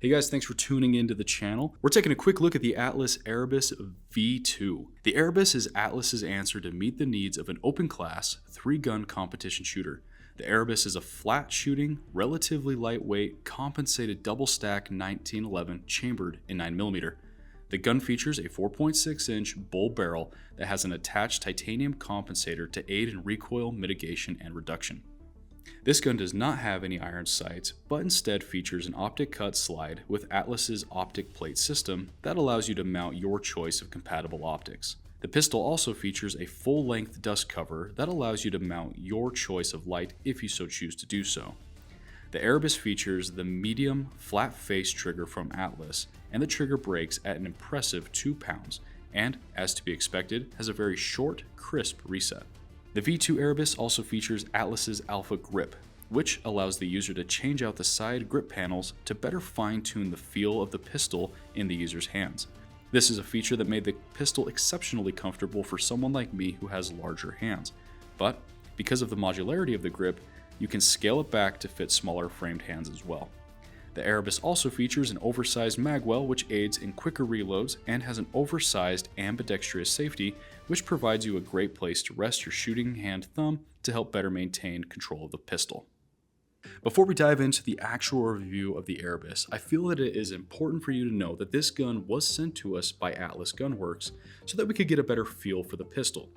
Hey guys, thanks for tuning into the channel. We're taking a quick look at the Atlas Erebus V2. The Erebus is Atlas's answer to meet the needs of an open class, 3-gun competition shooter. The Erebus is a flat shooting, relatively lightweight, compensated double stack 1911 chambered in 9mm. The gun features a 4.6-inch bull barrel that has an attached titanium compensator to aid in recoil mitigation and reduction. This gun does not have any iron sights, but instead features an optic cut slide with Atlas's optic plate system that allows you to mount your choice of compatible optics. The pistol also features a full-length dust cover that allows you to mount your choice of light if you so choose to do so. The Arabis features the medium, flat-face trigger from Atlas, and the trigger breaks at an impressive 2 pounds, and, as to be expected, has a very short, crisp reset. The V2 Arabis also features Atlas's Alpha Grip, which allows the user to change out the side grip panels to better fine-tune the feel of the pistol in the user's hands. This is a feature that made the pistol exceptionally comfortable for someone like me who has larger hands. But because of the modularity of the grip, you can scale it back to fit smaller framed hands as well. The Arabis also features an oversized magwell which aids in quicker reloads and has an oversized ambidextrous safety which provides you a great place to rest your shooting hand thumb to help better maintain control of the pistol. Before we dive into the actual review of the Arabis, I feel that it is important for you to know that this gun was sent to us by Atlas Gunworks so that we could get a better feel for the pistol.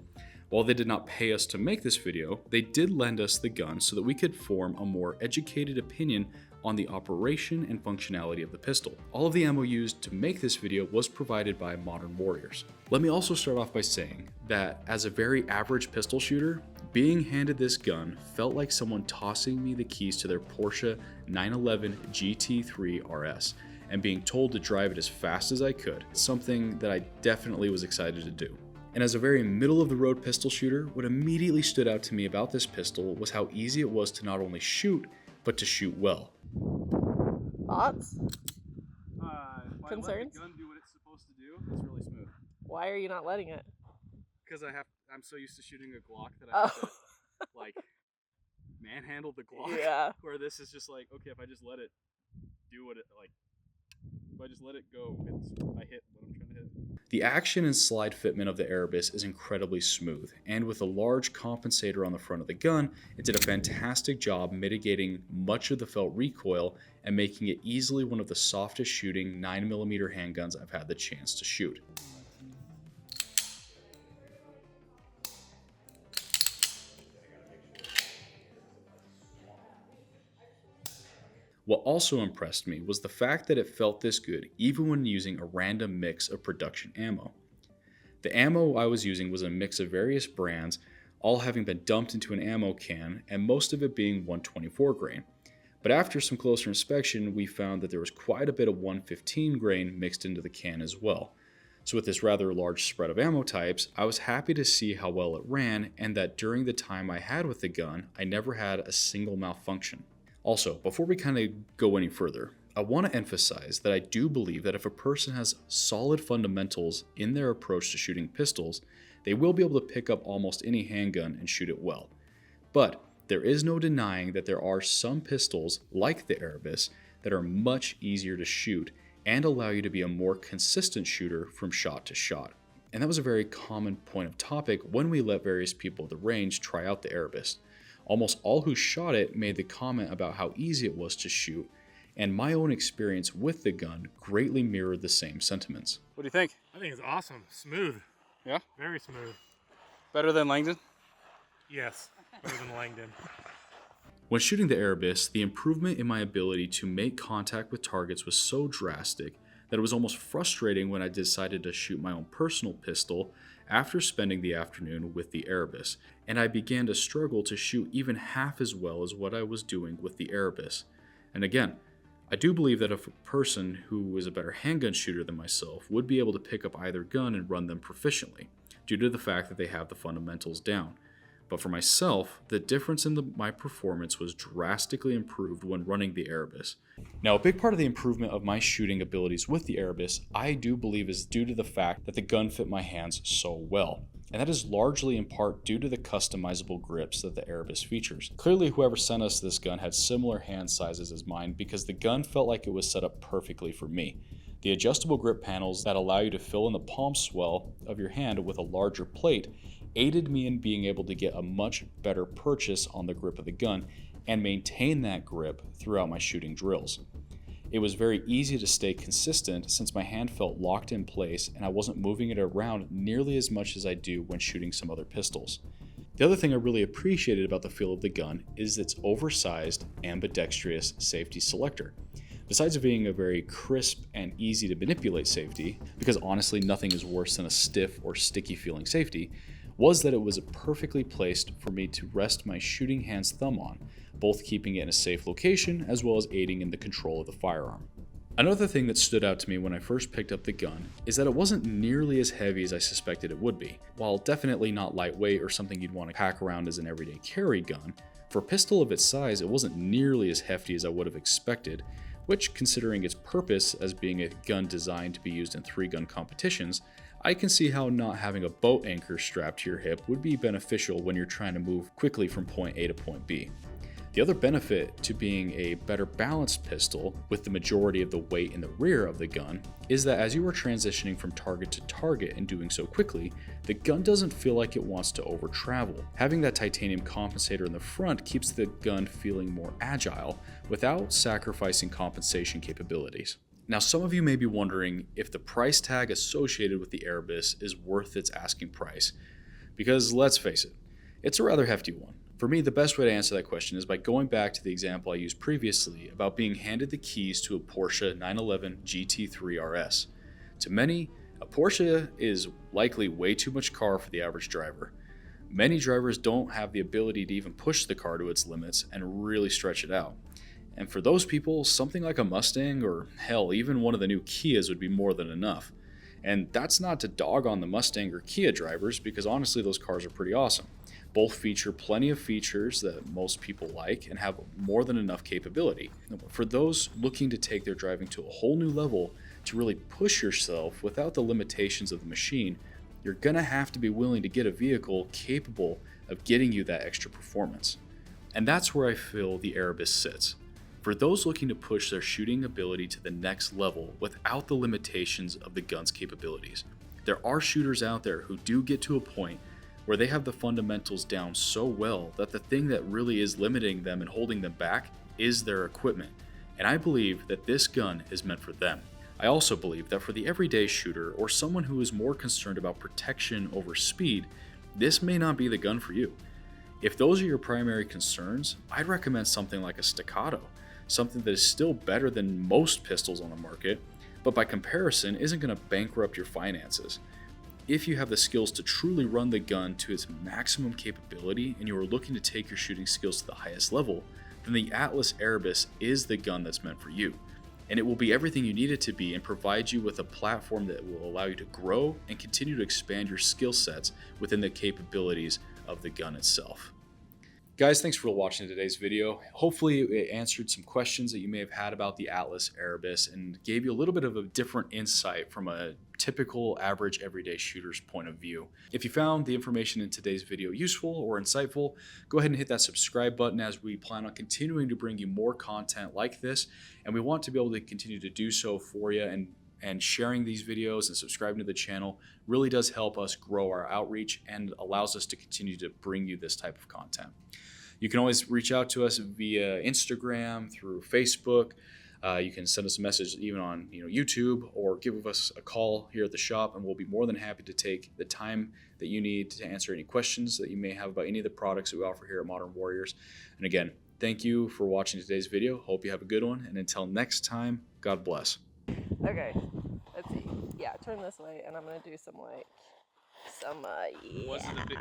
While they did not pay us to make this video, they did lend us the gun so that we could form a more educated opinion on the operation and functionality of the pistol. All of the ammo used to make this video was provided by Modern Warriors. Let me also start off by saying that as a very average pistol shooter, being handed this gun felt like someone tossing me the keys to their Porsche 911 GT3 RS and being told to drive it as fast as I could, something that I definitely was excited to do. And as a very middle-of-the-road pistol shooter, what immediately stood out to me about this pistol was how easy it was to not only shoot, but to shoot well. Thoughts? Concerns? Let the gun do what it's supposed to do. It's really smooth. Why are you not letting it? Because I'm so used to shooting a Glock that I have to like manhandle the Glock. Yeah. Where this is just like, okay, if I just let it do what it if I just let it go, I hit what I'm trying to hit. The action and slide fitment of the Arabis is incredibly smooth, and with a large compensator on the front of the gun, it did a fantastic job mitigating much of the felt recoil and making it easily one of the softest shooting 9mm handguns I've had the chance to shoot. What also impressed me was the fact that it felt this good even when using a random mix of production ammo. The ammo I was using was a mix of various brands, all having been dumped into an ammo can, and most of it being 124 grain. But after some closer inspection, we found that there was quite a bit of 115 grain mixed into the can as well. So with this rather large spread of ammo types, I was happy to see how well it ran and that during the time I had with the gun, I never had a single malfunction. Also, before we kind of go any further, I want to emphasize that I do believe that if a person has solid fundamentals in their approach to shooting pistols, they will be able to pick up almost any handgun and shoot it well. But there is no denying that there are some pistols, like the Arabis, that are much easier to shoot and allow you to be a more consistent shooter from shot to shot. And that was a very common point of topic when we let various people at the range try out the Arabis. Almost all who shot it made the comment about how easy it was to shoot, and my own experience with the gun greatly mirrored the same sentiments. What do you think? I think it's awesome. Smooth. Yeah? Very smooth. Better than Langdon? Yes, better than Langdon. When shooting the Arabis, the improvement in my ability to make contact with targets was so drastic that it was almost frustrating when I decided to shoot my own personal pistol after spending the afternoon with the Arabis, and I began to struggle to shoot even half as well as what I was doing with the Arabis. And again, I do believe that if a person who is a better handgun shooter than myself would be able to pick up either gun and run them proficiently, due to the fact that they have the fundamentals down. But for myself, the difference in my performance was drastically improved when running the Arabis. Now, a big part of the improvement of my shooting abilities with the Arabis, I do believe is due to the fact that the gun fit my hands so well. and that is largely in part due to the customizable grips that the Erebus features. Clearly, whoever sent us this gun had similar hand sizes as mine because the gun felt like it was set up perfectly for me. The adjustable grip panels that allow you to fill in the palm swell of your hand with a larger plate aided me in being able to get a much better purchase on the grip of the gun and maintain that grip throughout my shooting drills. It was very easy to stay consistent since my hand felt locked in place and I wasn't moving it around nearly as much as I do when shooting some other pistols. The other thing I really appreciated about the feel of the gun is its oversized, ambidextrous safety selector. Besides it being a very crisp and easy to manipulate safety, because honestly nothing is worse than a stiff or sticky feeling safety, was that it was perfectly placed for me to rest my shooting hand's thumb on, both keeping it in a safe location as well as aiding in the control of the firearm. Another thing that stood out to me when I first picked up the gun is that it wasn't nearly as heavy as I suspected it would be. While definitely not lightweight or something you'd want to pack around as an everyday carry gun, for a pistol of its size it wasn't nearly as hefty as I would have expected, which, considering its purpose as being a gun designed to be used in 3-gun competitions, I can see how not having a boat anchor strapped to your hip would be beneficial when you're trying to move quickly from point A to point B. The other benefit to being a better balanced pistol with the majority of the weight in the rear of the gun is that as you are transitioning from target to target and doing so quickly, the gun doesn't feel like it wants to over travel. Having that titanium compensator in the front keeps the gun feeling more agile without sacrificing compensation capabilities. Now, some of you may be wondering if the price tag associated with the Erebus is worth its asking price, because let's face it, it's a rather hefty one. For me, the best way to answer that question is by going back to the example I used previously about being handed the keys to a Porsche 911 GT3 RS. To many, a Porsche is likely way too much car for the average driver. Many drivers don't have the ability to even push the car to its limits and really stretch it out. And for those people, something like a Mustang or hell, even one of the new Kias would be more than enough. And that's not to dog on the Mustang or Kia drivers, because honestly those cars are pretty awesome. Both feature plenty of features that most people like and have more than enough capability. For those looking to take their driving to a whole new level, to really push yourself without the limitations of the machine, you're gonna have to be willing to get a vehicle capable of getting you that extra performance. And that's where I feel the Erebus sits. For those looking to push their shooting ability to the next level without the limitations of the gun's capabilities. There are shooters out there who do get to a point where they have the fundamentals down so well that the thing that really is limiting them and holding them back is their equipment. And I believe that this gun is meant for them. I also believe that for the everyday shooter or someone who is more concerned about protection over speed, this may not be the gun for you. If those are your primary concerns, I'd recommend something like a Staccato, something that is still better than most pistols on the market, but by comparison isn't going to bankrupt your finances. If you have the skills to truly run the gun to its maximum capability and you are looking to take your shooting skills to the highest level, then the Atlas Erebus is the gun that's meant for you. And it will be everything you need it to be and provide you with a platform that will allow you to grow and continue to expand your skill sets within the capabilities of the gun itself. Guys, thanks for watching today's video. Hopefully it answered some questions that you may have had about the Atlas Erebus and gave you a little bit of a different insight from a typical average everyday shooter's point of view. If you found the information in today's video useful or insightful, go ahead and hit that subscribe button, as we plan on continuing to bring you more content like this, and we want to be able to continue to do so for you, and sharing these videos and subscribing to the channel really does help us grow our outreach and allows us to continue to bring you this type of content. You can always reach out to us via Instagram, through Facebook. You can send us a message even on YouTube, or give us a call here at the shop, and we'll be more than happy to take the time that you need to answer any questions that you may have about any of the products that we offer here at Modern Warriors. And again, thank you for watching today's video. Hope you have a good one, and until next time, God bless. Okay, let's see. Yeah, turn this way, and I'm gonna do some yeah. What's the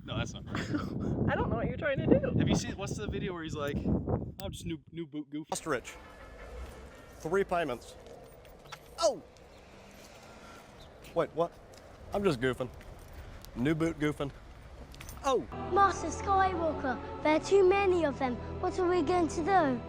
No, that's not right. I don't know what you're trying to do. Have you seen, what's the video where he's like, I'm just new boot goof. Ostrich. 3 payments. Oh! Wait, what? I'm just goofing. New boot goofing. Oh! Master Skywalker, there are too many of them. What are we going to do?